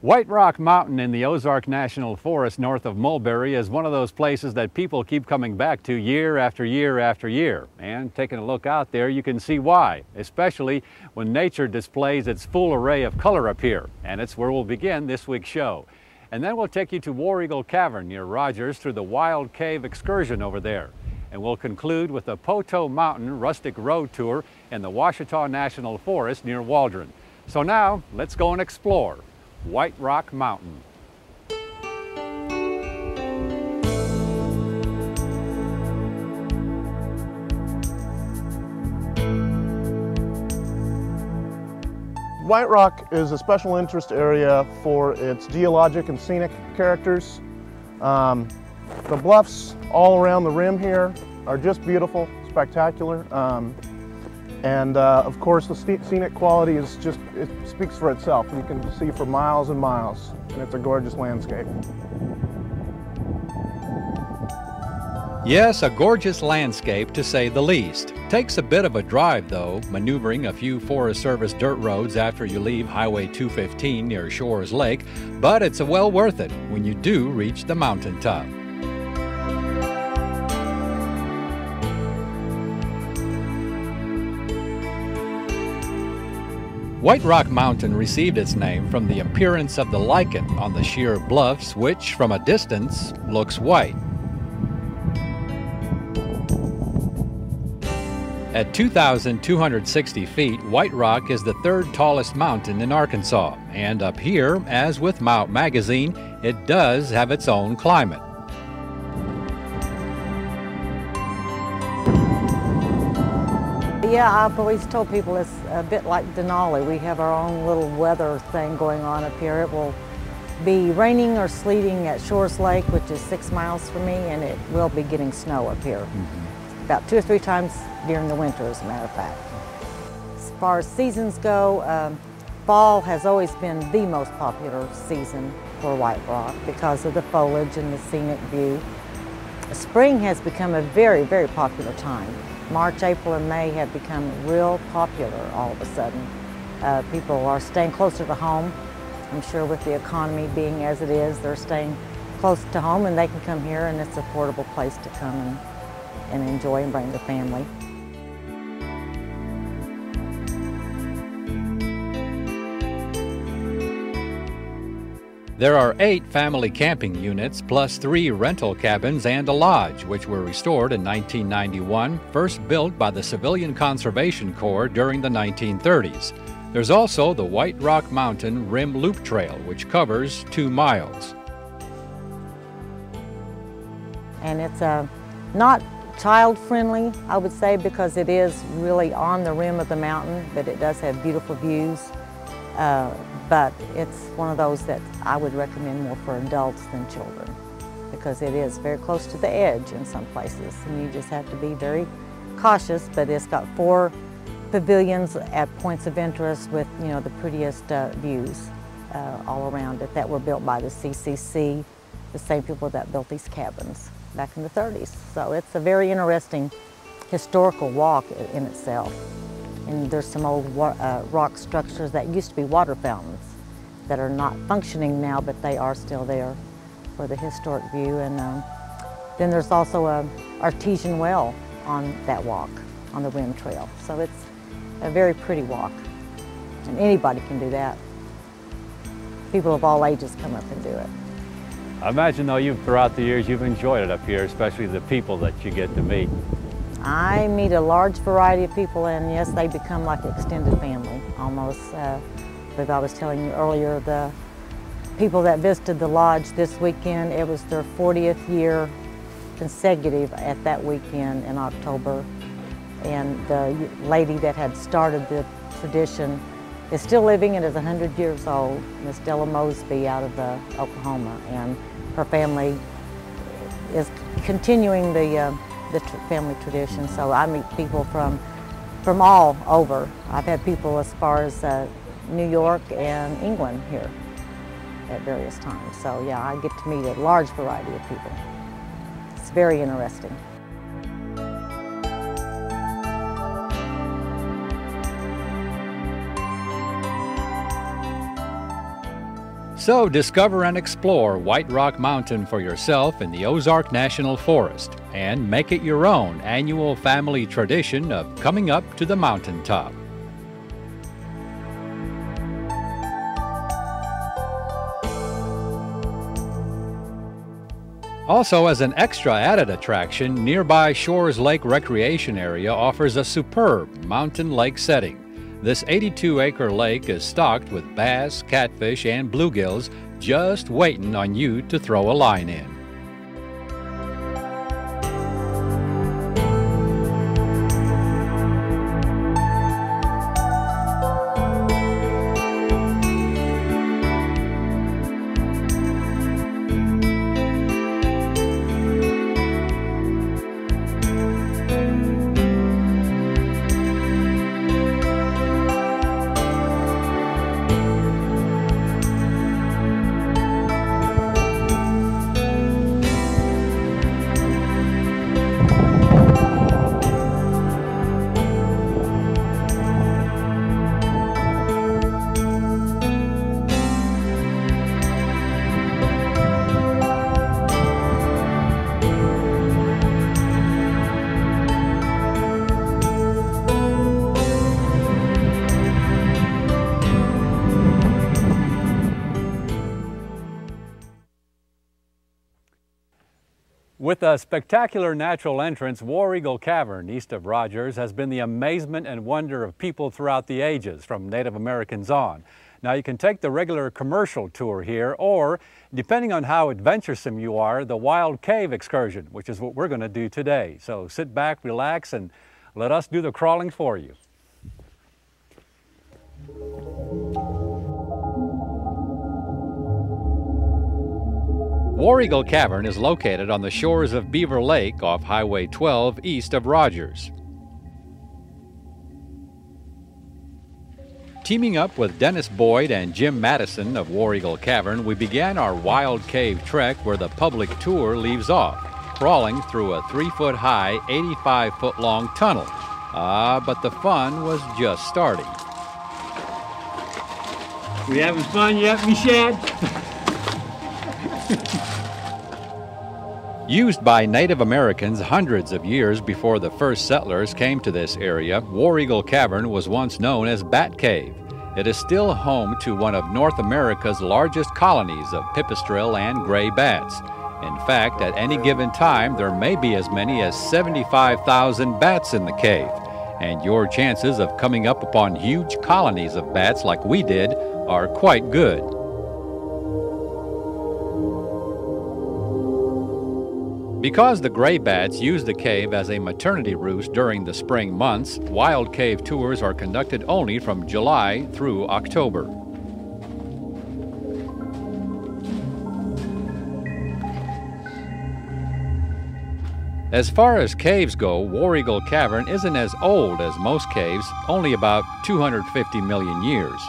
White Rock Mountain in the Ozark National Forest north of Mulberry is one of those places that people keep coming back to year after year after year. And taking a look out there, you can see why, especially when nature displays its full array of color up here. And it's where we'll begin this week's show. And then we'll take you to War Eagle Cavern near Rogers through the Wild Cave excursion over there. And we'll conclude with the Poteau Mountain Rustic Road Tour in the Ouachita National Forest near Waldron. So now, let's go and explore White Rock Mountain. White Rock is a special interest area for its geologic and scenic characters. The bluffs all around the rim here are just beautiful, spectacular. Of course, the scenic quality is just, it speaks for itself. You can see for miles and miles, and it's a gorgeous landscape. Yes, a gorgeous landscape to say the least. Takes a bit of a drive though, maneuvering a few Forest Service dirt roads after you leave Highway 215 near Shores Lake, but it's well worth it when you do reach the mountaintop. White Rock Mountain received its name from the appearance of the lichen on the sheer bluffs, which, from a distance, looks white. At 2,260 feet, White Rock is the third tallest mountain in Arkansas, and up here, as with Mount Magazine, it does have its own climate. Yeah, I've always told people it's a bit like Denali. We have our own little weather thing going on up here. It will be raining or sleeting at Shores Lake, which is 6 miles from me, and it will be getting snow up here. About 2 or 3 times during the winter, as a matter of fact. As far as seasons go, fall has always been the most popular season for White Rock because of the foliage and the scenic view. Spring has become a very, very popular time. March, April, and May have become real popular all of a sudden. People are staying closer to home. I'm sure with the economy being as it is, they're staying close to home and they can come here and it's an affordable place to come and enjoy and bring the family. There are 8 family camping units plus 3 rental cabins and a lodge, which were restored in 1991, first built by the Civilian Conservation Corps during the 1930s. There's also the White Rock Mountain Rim Loop Trail, which covers 2 miles. And it's not child-friendly, I would say, because it is really on the rim of the mountain, but it does have beautiful views. But it's one of those that I would recommend more for adults than children because it is very close to the edge in some places and you just have to be very cautious, but it's got 4 pavilions at points of interest with, you know, the prettiest views all around it that were built by the CCC, the same people that built these cabins back in the 30s. So it's a very interesting historical walk in itself. And there's some old rock structures that used to be water fountains that are not functioning now, but they are still there for the historic view. And then there's also an artesian well on that walk, on the rim trail. So it's a very pretty walk, and anybody can do that. People of all ages come up and do it. I imagine though throughout the years you've enjoyed it up here, especially the people that you get to meet. I meet a large variety of people, and yes, they become like extended family, almost. Like I was telling you earlier, the people that visited the lodge this weekend, it was their 40th year consecutive at that weekend in October. And the lady that had started the tradition is still living and is 100 years old, Miss Della Mosby out of Oklahoma. And her family is continuing the family tradition, so I meet people from all over. I've had people as far as New York and England here at various times. So yeah, I get to meet a large variety of people. It's very interesting. So discover and explore White Rock Mountain for yourself in the Ozark National Forest and make it your own annual family tradition of coming up to the mountaintop. Also, as an extra added attraction, nearby Shores Lake Recreation Area offers a superb mountain lake setting. This 82-acre lake is stocked with bass, catfish, and bluegills just waiting on you to throw a line in. With a spectacular natural entrance, War Eagle Cavern, east of Rogers, has been the amazement and wonder of people throughout the ages, from Native Americans on. Now, you can take the regular commercial tour here, or, depending on how adventuresome you are, the Wild Cave excursion, which is what we're going to do today. So sit back, relax, and let us do the crawling for you. War Eagle Cavern is located on the shores of Beaver Lake off Highway 12 east of Rogers. Teaming up with Dennis Boyd and Jim Madison of War Eagle Cavern, we began our Wild Cave trek where the public tour leaves off, crawling through a 3-foot-high, 85-foot-long tunnel. But the fun was just starting. We having fun yet, Michelle? Used by Native Americans hundreds of years before the first settlers came to this area, War Eagle Cavern was once known as Bat Cave. It is still home to one of North America's largest colonies of pipistrelle and gray bats. In fact, at any given time, there may be as many as 75,000 bats in the cave, and your chances of coming up upon huge colonies of bats like we did are quite good. Because the gray bats use the cave as a maternity roost during the spring months, wild cave tours are conducted only from July through October. As far as caves go, War Eagle Cavern isn't as old as most caves, only about 250 million years.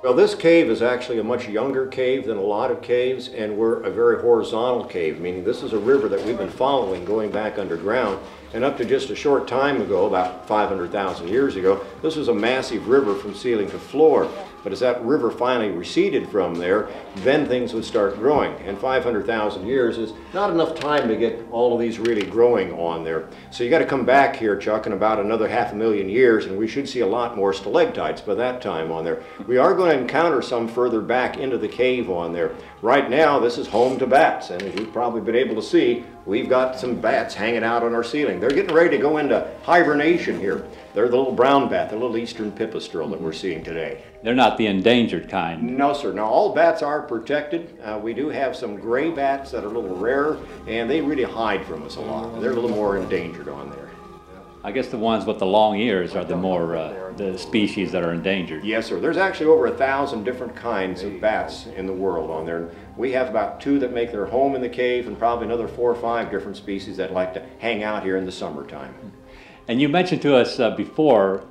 Well, this cave is actually a much younger cave than a lot of caves, and we're a very horizontal cave, meaning this is a river that we've been following going back underground. And up to just a short time ago, about 500,000 years ago, this was a massive river from ceiling to floor. But as that river finally receded from there, then things would start growing. And 500,000 years is not enough time to get all of these really growing on there. So you got to come back here, Chuck, in about another 500,000 years, and we should see a lot more stalactites by that time on there. We are going to encounter some further back into the cave on there. Right now, this is home to bats, and as you've probably been able to see, we've got some bats hanging out on our ceiling. They're getting ready to go into hibernation here. They're the little brown bat, the little eastern pipistrelle that we're seeing today. They're not the endangered kind. No, sir. Now, all bats are protected. We do have some gray bats that are a little rarer, and they really hide from us a lot. They're a little more endangered on there. I guess the ones with the long ears are the more the species that are endangered. Yes, sir. There's actually over 1,000 different kinds of bats in the world on there. We have about 2 that make their home in the cave, and probably another 4 or 5 different species that like to hang out here in the summertime. And you mentioned to us before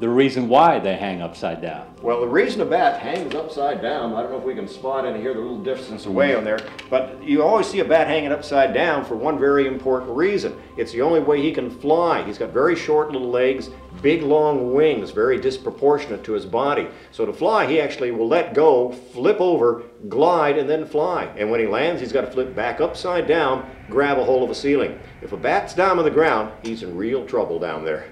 the reason why they hang upside down. Well, the reason a bat hangs upside down, I don't know if we can spot any here, the little distance away on there, but you always see a bat hanging upside down for one very important reason. It's the only way he can fly. He's got very short little legs, big long wings, very disproportionate to his body. So to fly, he actually will let go, flip over, glide, and then fly. And when he lands, he's got to flip back upside down, grab a hold of a ceiling. If a bat's down on the ground, he's in real trouble down there.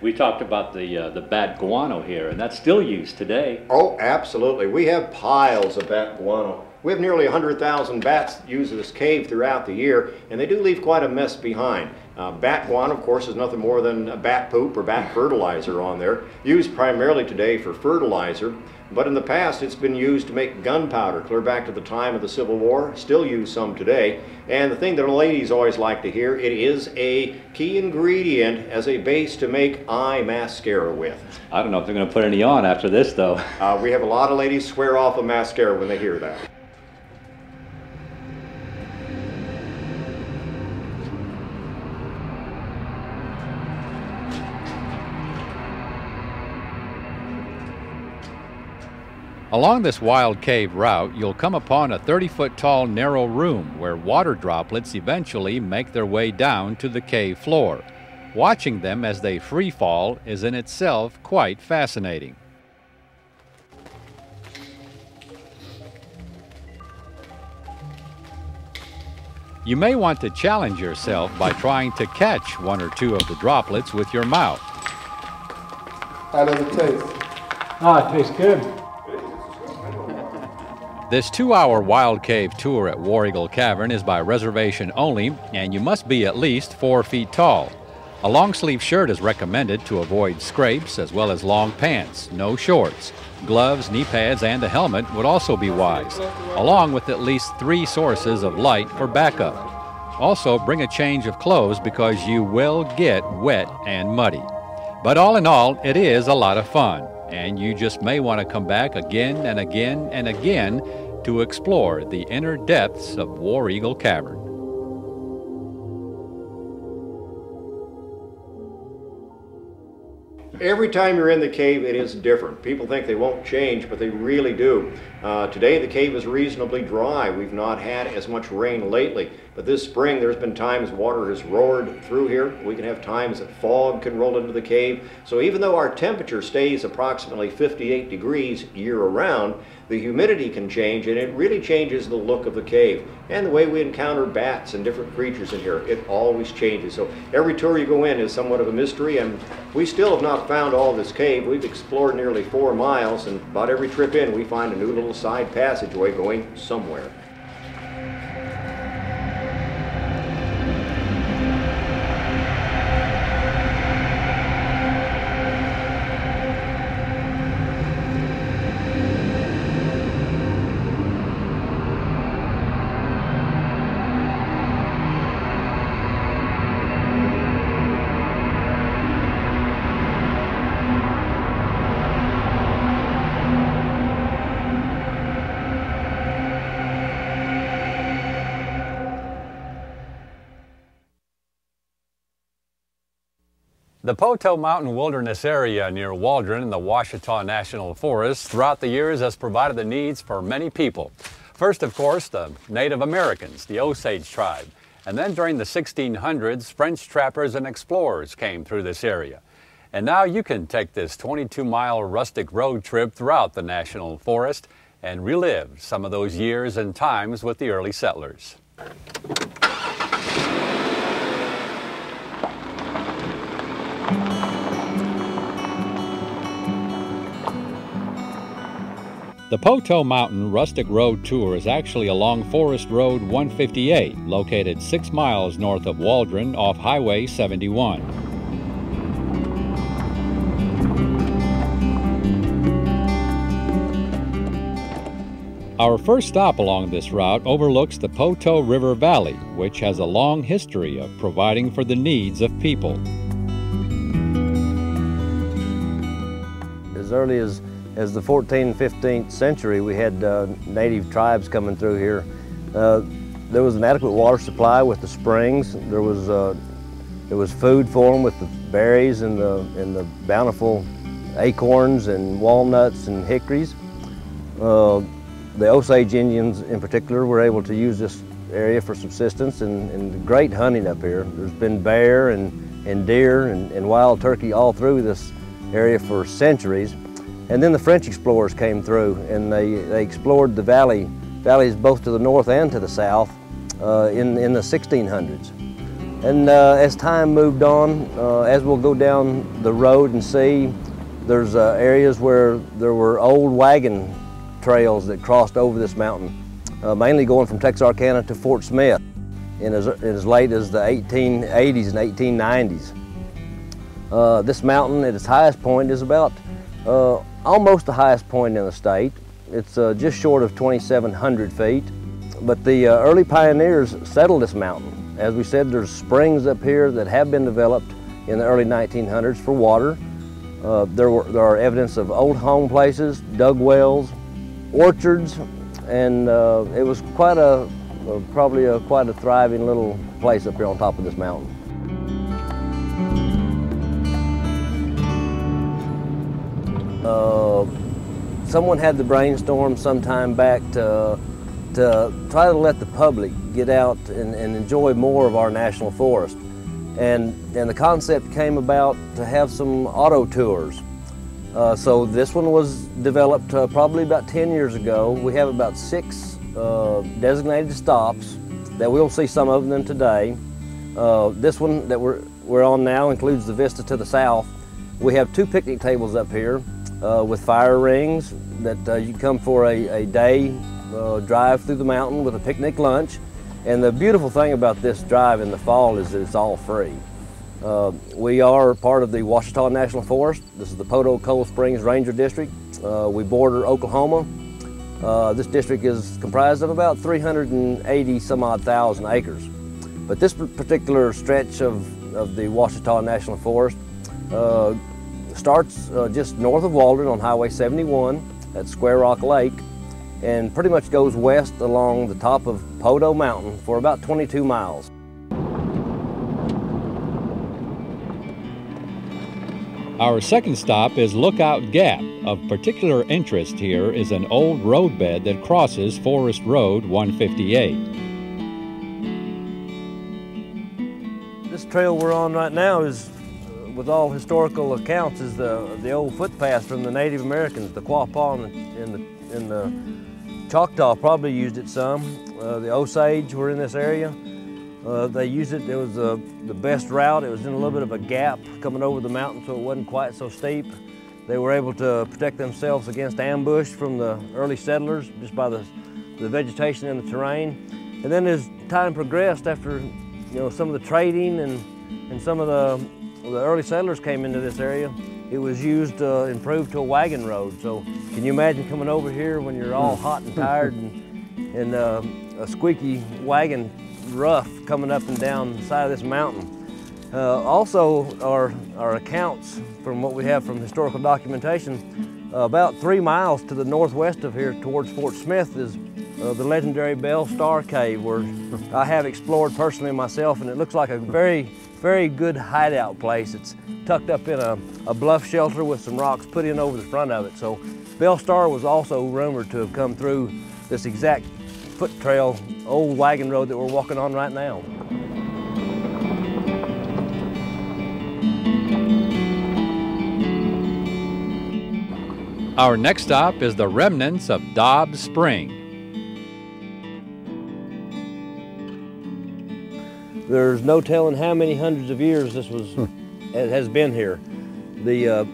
We talked about the bat guano here, and that's still used today. Oh, absolutely. We have piles of bat guano. We have nearly 100,000 bats that use this cave throughout the year, and they do leave quite a mess behind. Bat guano, of course, is nothing more than bat poop or bat fertilizer on there, used primarily today for fertilizer, but in the past it's been used to make gunpowder, clear back to the time of the Civil War, still used some today. And the thing that the ladies always like to hear, it is a key ingredient as a base to make eye mascara with. I don't know if they're going to put any on after this, though. We have a lot of ladies swear off of mascara when they hear that. Along this wild cave route, you'll come upon a 30-foot tall narrow room where water droplets eventually make their way down to the cave floor. Watching them as they free fall is in itself quite fascinating. You may want to challenge yourself by trying to catch one or two of the droplets with your mouth. How does it taste? Ah, it tastes good. This 2-hour wild cave tour at War Eagle Cavern is by reservation only, and you must be at least 4 feet tall. A long-sleeve shirt is recommended to avoid scrapes, as well as long pants, no shorts. Gloves, knee pads, and a helmet would also be wise, along with at least 3 sources of light for backup. Also, bring a change of clothes because you will get wet and muddy. But all in all, it is a lot of fun, and you just may want to come back again and again and again to explore the inner depths of War Eagle Cavern. Every time you're in the cave, it is different. People think they won't change, but they really do. Today, the cave is reasonably dry. We've not had as much rain lately, but this spring, there's been times water has roared through here. We can have times that fog can roll into the cave. So even though our temperature stays approximately 58 degrees year-round, the humidity can change, and it really changes the look of the cave and the way we encounter bats and different creatures in here. It always changes. So every tour you go in is somewhat of a mystery, and we still have not found all this cave. We've explored nearly 4 miles, and about every trip in we find a new little side passageway going somewhere. The Poteau Mountain Wilderness area near Waldron in the Ouachita National Forest throughout the years has provided the needs for many people. First, of course, the Native Americans, the Osage tribe. And then during the 1600s, French trappers and explorers came through this area. And now you can take this 22-mile rustic road trip throughout the National Forest and relive some of those years and times with the early settlers. The Poteau Mountain Rustic Road Tour is actually along Forest Road 158, located 6 miles north of Waldron off Highway 71. Our first stop along this route overlooks the Poteau River Valley, which has a long history of providing for the needs of people. As early as the 14th and 15th century, we had native tribes coming through here. There was an adequate water supply with the springs. There was food for them with the berries and the bountiful acorns and walnuts and hickories. The Osage Indians in particular were able to use this area for subsistence and great hunting up here. There's been bear and deer and wild turkey all through this area for centuries. And then the French explorers came through and they explored the valleys both to the north and to the south in the 1600s. And as time moved on, as we'll go down the road and see, there's areas where there were old wagon trails that crossed over this mountain, mainly going from Texarkana to Fort Smith in as late as the 1880s and 1890s. This mountain at its highest point is about almost the highest point in the state. It's just short of 2,700 feet. But the early pioneers settled this mountain. As we said, there's springs up here that have been developed in the early 1900s for water. There are evidence of old home places, dug wells, orchards, and it was quite quite a thriving little place up here on top of this mountain. Someone had the brainstorm some time back to try to let the public get out and enjoy more of our national forest. And the concept came about to have some auto tours. So this one was developed probably about 10 years ago. We have about 6 designated stops that we'll see some of them today. This one that we're on now includes the vista to the south. We have 2 picnic tables up here with fire rings that you can come for a day drive through the mountain with a picnic lunch. And the beautiful thing about this drive in the fall is that it's all free. We are part of the Ouachita National Forest. This is the Poteau Cold Springs Ranger District. We border Oklahoma. This district is comprised of about 380 some odd thousand acres. But this particular stretch of the Ouachita National Forest starts just north of Walden on Highway 71 at Square Rock Lake, and pretty much goes west along the top of Poteau Mountain for about 22 miles. Our second stop is Lookout Gap. Of particular interest here is an old roadbed that crosses Forest Road 158. This trail we're on right now is, with all historical accounts, is the old footpath from the Native Americans. The Quapaw and the Choctaw probably used it some. The Osage were in this area. They used it. It was the best route. It was in a little bit of a gap coming over the mountain, so it wasn't quite so steep. They were able to protect themselves against ambush from the early settlers just by the vegetation and the terrain. And then as time progressed, after some of the trading and some of the early settlers came into this area, it was used, improved to a wagon road. So can you imagine coming over here when you're all hot and tired and a squeaky wagon rough coming up and down the side of this mountain? Also, our accounts from what we have from historical documentation, about 3 miles to the northwest of here towards Fort Smith is the legendary Bell Star Cave, where I have explored personally myself, and it looks like a very, very good hideout place. It's tucked up in a bluff shelter with some rocks put in over the front of it. So Bell Star was also rumored to have come through this exact foot trail, old wagon road that we're walking on right now. Our next stop is the remnants of Dobbs Spring. There's no telling how many hundreds of years this has been here. The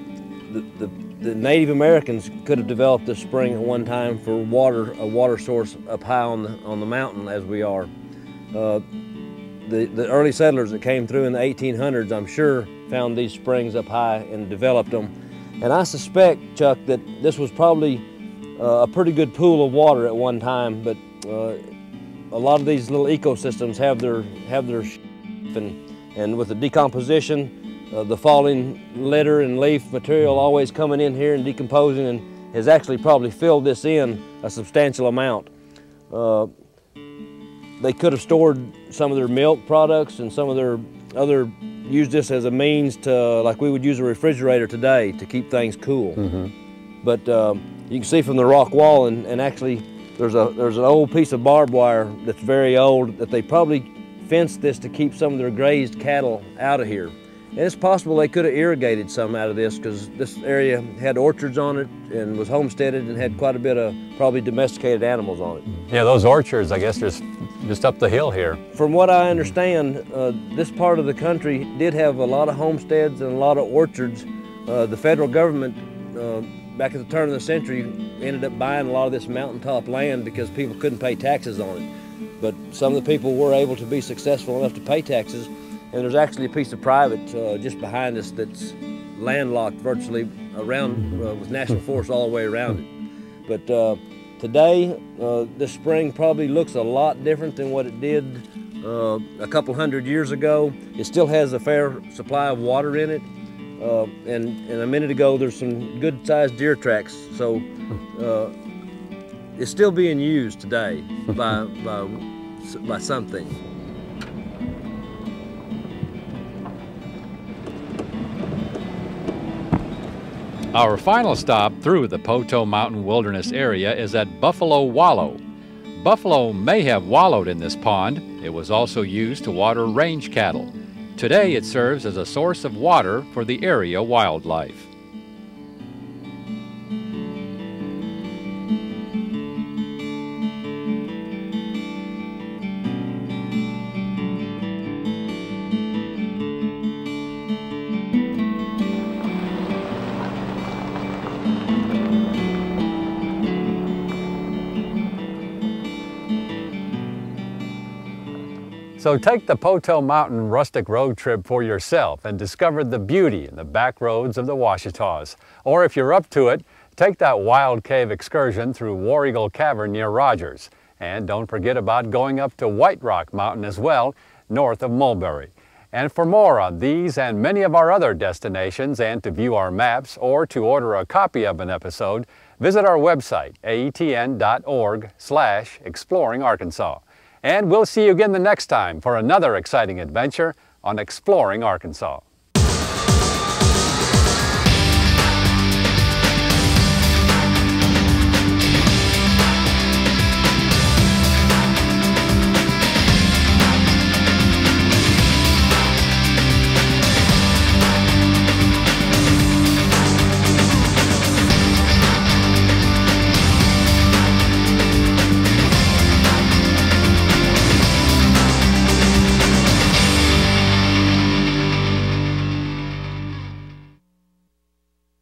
Native Americans could have developed this spring at one time for a water source up high on the mountain as we are. The early settlers that came through in the 1800s, I'm sure, found these springs up high and developed them. And I suspect, Chuck, that this was probably a pretty good pool of water at one time, but a lot of these little ecosystems have their and with the decomposition, the falling litter and leaf material always coming in here and decomposing, and has actually probably filled this in a substantial amount. They could have stored some of their milk products and some of their other used this as a means to, like we would use a refrigerator today to keep things cool. But you can see from the rock wall, and actually there's an old piece of barbed wire that's very old that they probably fenced this to keep some of their grazed cattle out of here. And it's possible they could have irrigated some out of this, because this area had orchards on it and was homesteaded and had quite a bit of probably domesticated animals on it. Yeah, those orchards, I guess, just up the hill here. From what I understand, this part of the country did have a lot of homesteads and a lot of orchards. The federal government, back at the turn of the century, ended up buying a lot of this mountaintop land because people couldn't pay taxes on it. But some of the people were able to be successful enough to pay taxes. And there's actually a piece of private just behind us that's landlocked virtually around, with national forest all the way around it. But today, this spring probably looks a lot different than what it did a couple hundred years ago. It still has a fair supply of water in it. And a minute ago, there's some good-sized deer tracks. So it's still being used today by something. Our final stop through the Poteau Mountain Wilderness area is at Buffalo Wallow. Buffalo may have wallowed in this pond. It was also used to water range cattle. Today it serves as a source of water for the area wildlife. So take the Poteau Mountain Rustic road trip for yourself and discover the beauty in the back roads of the Ouachitas. Or if you're up to it, take that wild cave excursion through War Eagle Cavern near Rogers. And don't forget about going up to White Rock Mountain as well, north of Mulberry. And for more on these and many of our other destinations, and to view our maps or to order a copy of an episode, visit our website, aetn.org/exploringarkansas. And we'll see you again the next time for another exciting adventure on Exploring Arkansas.